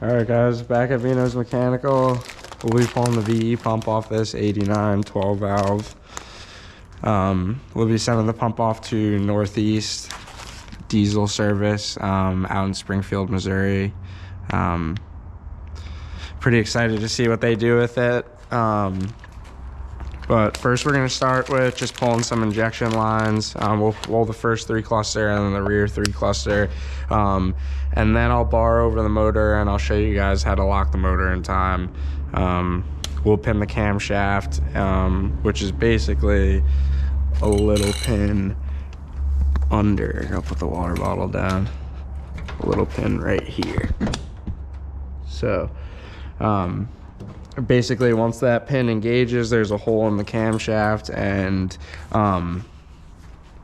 All right, guys, back at Vino's Mechanical. We'll be pulling the VE pump off this 89 12 valve. We'll be sending the pump off to Northeast Diesel Service out in Springfield, Missouri. Pretty excited to see what they do with it. But first we're going to start with just pulling some injection lines. We'll pull the first 3 cluster and then the rear 3 cluster. And then I'll bar over the motor and I'll show you guys how to lock the motor in time. We'll pin the camshaft, which is basically a little pin under. I'll put the water bottle down. A little pin right here. So, basically once that pin engages, there's a hole in the camshaft, and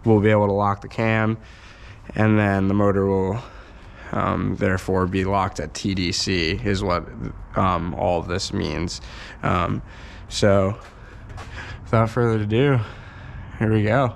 we'll be able to lock the cam, and then the motor will therefore be locked at TDC is what all of this means. So without further ado, here we go.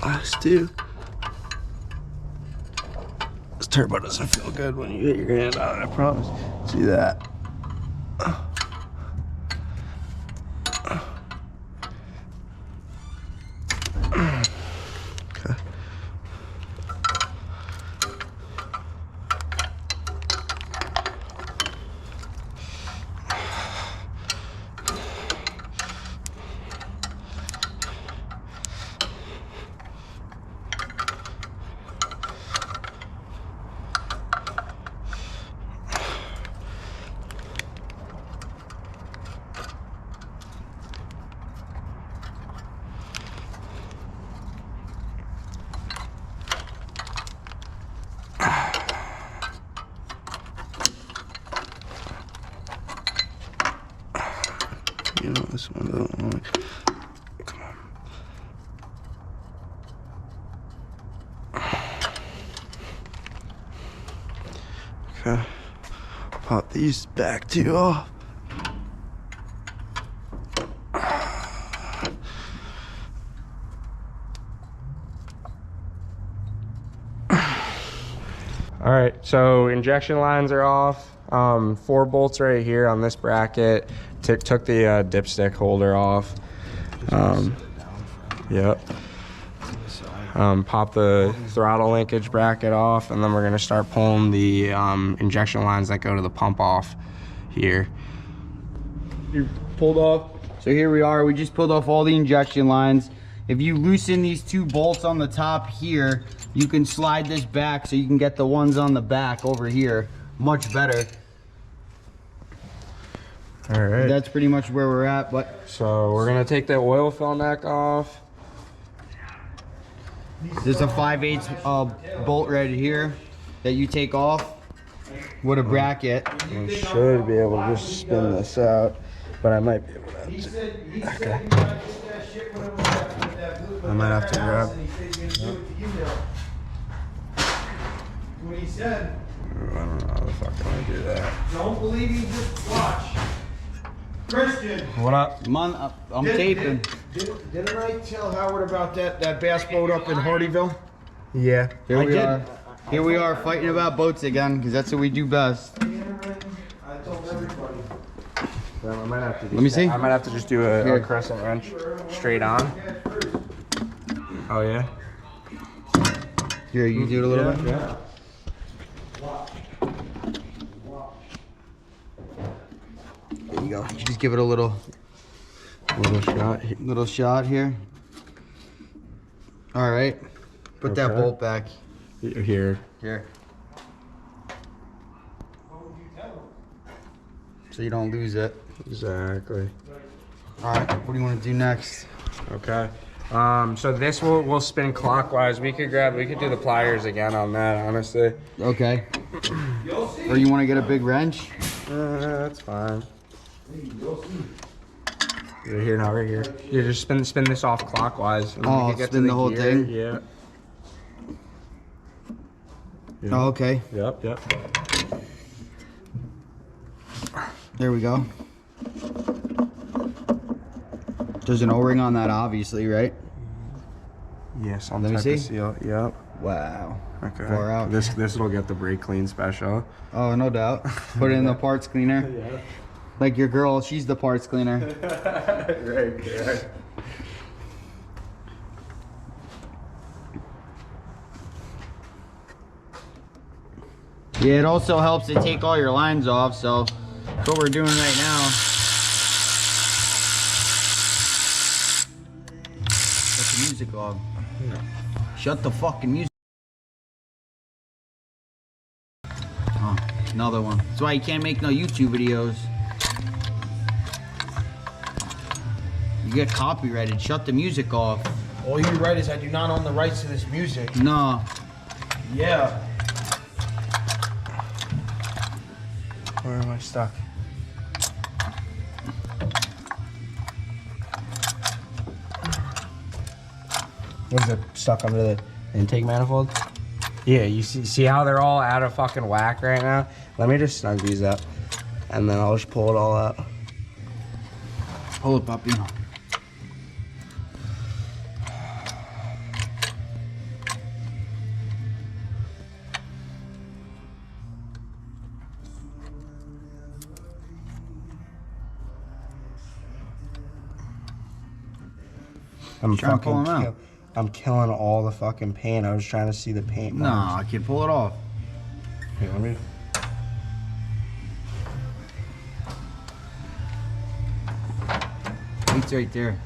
Last 2. This turbo doesn't feel good when you get your hand on it, I promise. See that? Okay. You know, this one doesn't want to. Come on. Okay. Pop these back 2 off. All right, so injection lines are off. 4 bolts right here on this bracket. Took the dipstick holder off. Yep. Pop the throttle linkage bracket off, and then we're gonna start pulling the injection lines that go to the pump off here. You pulled off. So here we are. We just pulled off all the injection lines. If you loosen these 2 bolts on the top here, you can slide this back so you can get the ones on the back over here much better. All right. That's pretty much where we're at. But so we're gonna take the oil fill neck off. there's a 5/8 bolt right here that you take off with a bracket. I should be able to just spin this out, but I might be able to. Okay. I might have to grab. What he said. I don't know how the fuck can I do that. Don't believe me, just watch. Christian. What up? Come on, I'm taping. Didn't I tell Howard about that bass boat up in Hardyville? Yeah. Here we are. Here we are fighting about boats again, because that's what we do best. I told everybody. Well, I might have to Let me see. I might have to just do a crescent wrench straight on. Oh yeah. Here, you do it a little bit. Yeah. There you go. You just give it a little Little shot. shot here. All right. Put that bolt back. Here. Here. So you don't lose it. Exactly. All right, what do you want to do next? Okay. So this will spin clockwise. We could do the pliers again on that, honestly. Okay. Or you want to get a big wrench? That's fine. Right here, now right here. You just spin this off clockwise. And Oh, you get spin to the whole gear. thing? Yeah. Oh, okay. Yep. There we go. There's an O-ring on that, obviously, right? Yeah, some Let me type see. of seal. Yep. Wow. Okay. Far out. This will get the brake clean special. Oh, no doubt. Put it in the parts cleaner. Yeah. Like your girl, she's the parts cleaner. Right. Yeah, it also helps to take all your lines off, so that's what we're doing right now. Shut the music off. Shut the fucking music. Oh, another one. That's why you can't make no YouTube videos. You get copyrighted. Shut the music off. All you're right is I do not own the rights to this music. No. Yeah. Where am I stuck? Was it stuck under the intake manifold? Yeah, you see how they're all out of fucking whack right now? Let me just snug these up, and then I'll just pull it all out. Hold it, puppy. I'm killing all the fucking paint. I was trying to see the paint. No, I can pull it off. Here, let me. Weight's right there.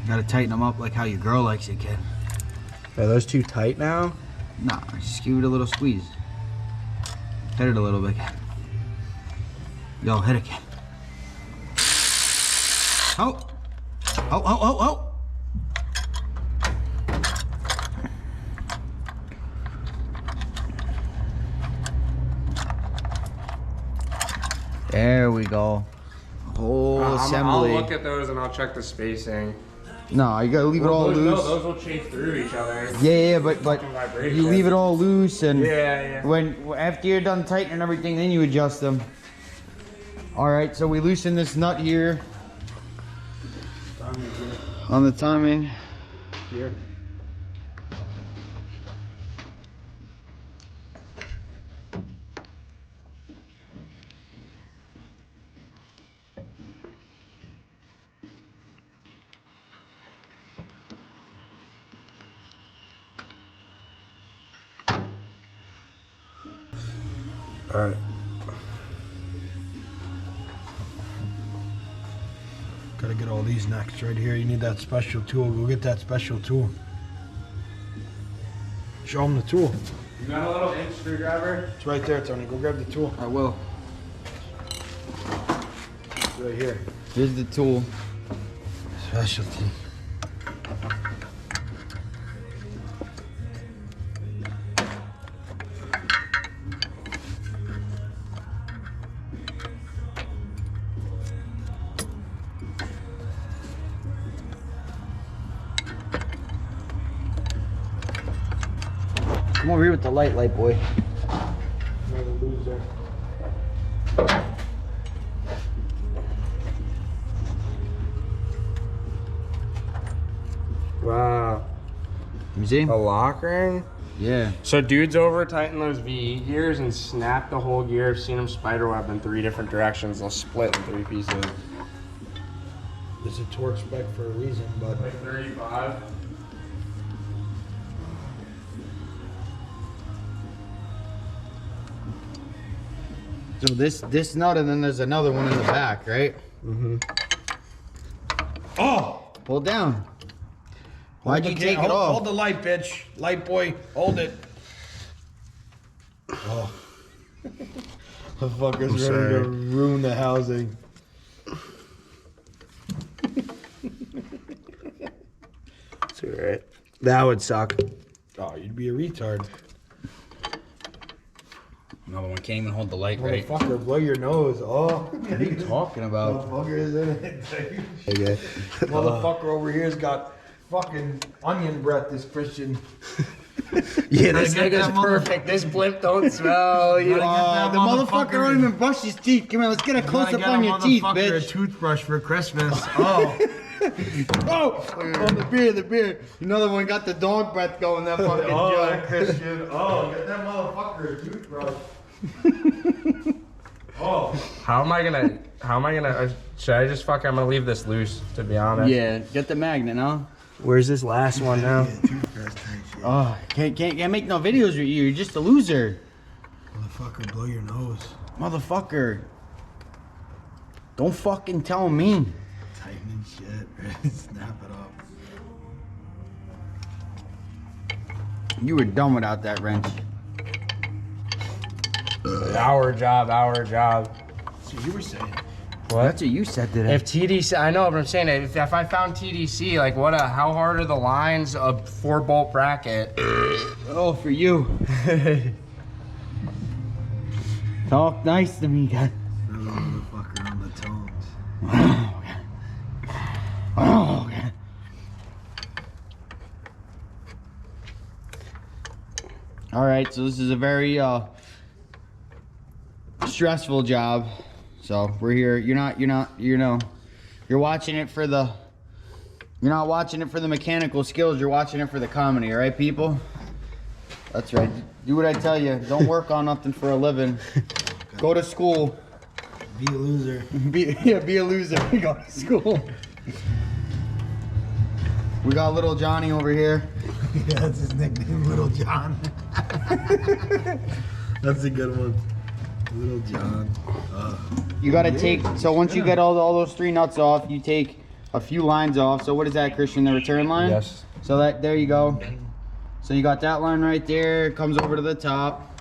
Gotta tighten them up like how your girl likes it, kid. Are those too tight now? Nah, just give it a little squeeze. Hit it a little bit, kid. Yo, hit it, kid. Oh! Oh! There we go. Whole assembly. I'll look at those and I'll check the spacing. No, you gotta leave it all loose. No, those will chafe through each other. Yeah, but you leave it all loose, and Yeah. when after you're done tightening everything, then you adjust them. All right, so we loosen this nut here on the timing. Here. All right. Gotta get all these next right here. You need that special tool. Go get that special tool. Show them the tool. You got a little inch screwdriver? It's right there, Tony. Go grab the tool. I will. It's right here. Here's the tool. Specialty. Come over here with the light boy. Never lose there. Wow. You see? A lock ring? Yeah. So dudes over tighten those VE gears and snap the whole gear. I've seen them spiderweb in 3 different directions. They'll split in 3 pieces. There's a torque spec for a reason, but Like 35? So this nut, and then there's another one in the back, right? Mm-hmm. Oh! Pull it down. Why'd you take it off? Hold the light, bitch. Light boy, hold it. Oh. The fucker's ready to ruin the housing. It's alright. That would suck. Oh, you'd be a retard. Another one can't even hold the light right. Motherfucker, blow your nose. Oh. What are you talking about? Motherfucker is in it. Okay. Motherfucker over here's got fucking onion breath, this Christian. Yeah, this nigga's perfect. This blimp don't smell. The motherfucker don't even brush his teeth. Come on, let's get a close up on your teeth, bitch. A toothbrush for Christmas. Oh. Oh, the beer. Another one got the dog breath going. That fucking joke. Christian. Oh, get that motherfucker a toothbrush. Oh. How am I gonna, should I just I'm gonna leave this loose, to be honest. Yeah, get the magnet, huh? Where's this last one now? Oh, can't make no videos with you. You're just a loser. Motherfucker, blow your nose. Motherfucker. Don't fucking tell me. Tightening shit. Snap it up. You were done without that wrench. Our job. So you were saying. What? That's what you said today. If TDC, I know what I'm saying. If I found TDC, like how hard are the lines of 4-bolt bracket? Oh, for you. Talk nice to me, guys. Motherfucker on the tones. Oh, okay. All right, so this is a very stressful job. So we're here. You're watching it for the. You're not watching it for the mechanical skills. You're watching it for the comedy. All right, people. That's right. Do what I tell you. Don't work on nothing for a living. Go to school. Be a loser. Be a loser. Go to school. We got little Johnny over here. Yeah, that's his nickname, Little John. That's a good one. Little John. You gotta take, so once you get all those 3 nuts off, you take a few lines off. So what is that, Christian, the return line? Yes. So there you go. So you got that line right there, it comes over to the top.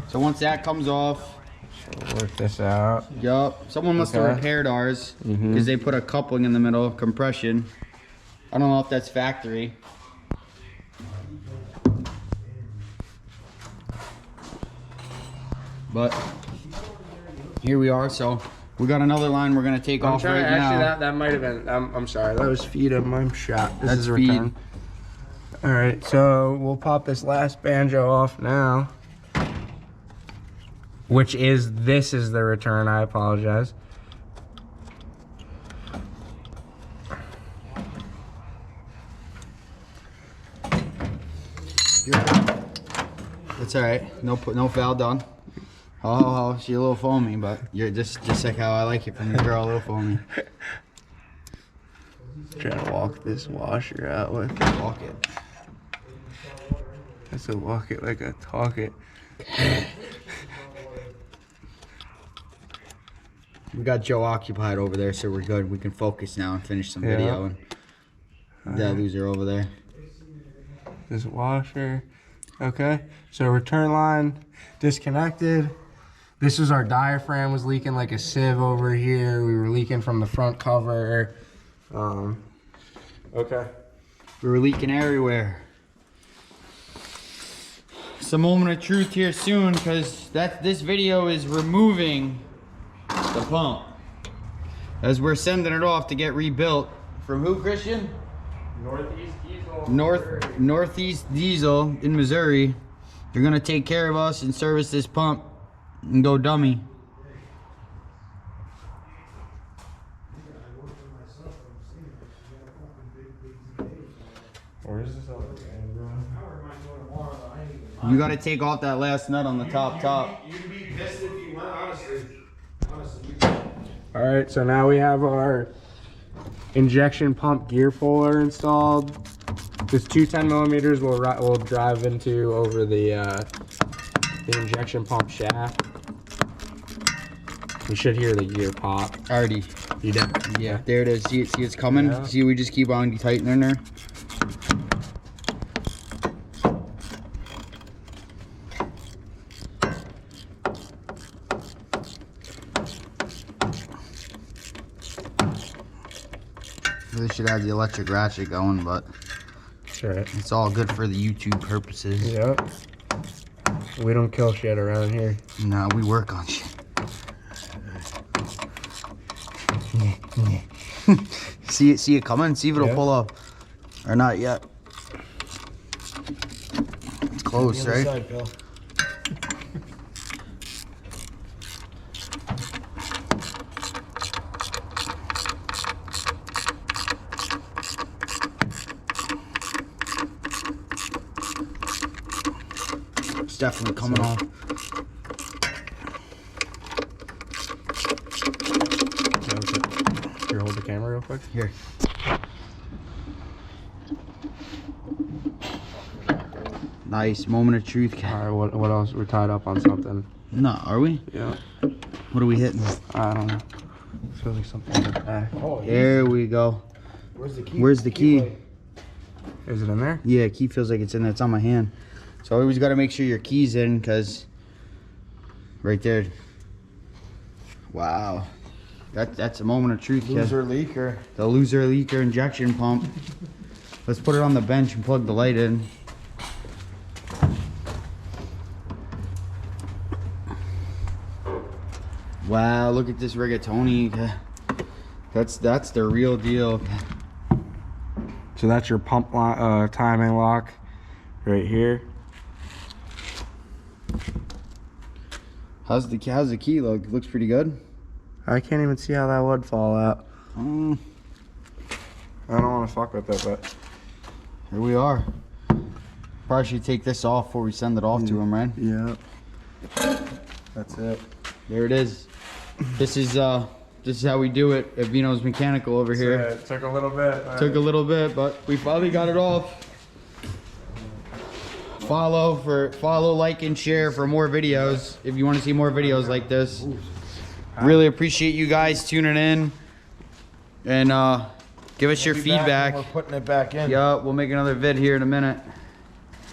So once that comes off. Work this out. Yup. Someone must have repaired ours because they put a coupling in the middle, compression. I don't know if that's factory. But here we are, so we got another line we're gonna take off right now. Actually, that might have been. I'm sorry. That was feed of my shot. This That's is a return. All right, so we'll pop this last banjo off now, this is the return. I apologize. That's all right. No foul done. Oh, she's a little foamy, but you're just like how I like it from your girl, a little foamy. Trying to walk this washer out with. Walk it. I said walk it like I talk it. We got Joe occupied over there, so we're good. We can focus now and finish some video. And that loser over there. This washer. Okay, so return line disconnected. This was our diaphragm was leaking like a sieve over here. We were leaking from the front cover. Okay. We were leaking everywhere. Some moment of truth here soon, because this video is removing the pump as we're sending it off to get rebuilt. From who, Christian? Northeast Diesel. Northeast Diesel in Missouri. They're gonna take care of us and service this pump and go dummy. Where is this other You gotta take off that last nut on the top. You'd be pissed if you went, honestly. All right, so now we have our injection pump gear puller installed. This 210 millimeters will drive into over the injection pump shaft. You should hear the gear pop. Already. You did. Yeah, there it is. See it's coming. Yeah. See, we just keep on tightening there. Really should have the electric ratchet going, but Sure. it's all good for the YouTube purposes. Yep. We don't kill shit around here. No, we work on shit. see it coming. See if it'll pull up, or not yet. It's close, right? Side, Bill. It's definitely coming off. Here, hold the camera real quick. Here. Nice moment of truth. All right, what else? We're tied up on something. No, are we? Yeah. What are we hitting? I don't know. Feels like something in the back. Oh, There we go. where's the key? Where's the key? plate? Is it in there? Yeah, key feels like it's in there. It's on my hand. So always got to make sure your key's in, because right there. Wow. That's a moment of truth, kid. Loser leaker. The loser leaker injection pump. Let's put it on the bench and plug the light in. Wow, look at this rigatoni. That's the real deal. So that's your pump timing lock right here. How's the key look? Looks pretty good. I can't even see how that would fall out. I don't want to fuck with it, but Here we are. Probably should take this off before we send it off to him, right? yeah, that's it. There it is. This is how we do it at Vino's Mechanical over here. It took a little bit. Took a little bit, but we finally got it off. Follow, like, and share for more videos if you want to see more videos like this. Really appreciate you guys tuning in, and give us your Be back when feedback. We're putting it back in. Yeah, we'll make another vid here in a minute.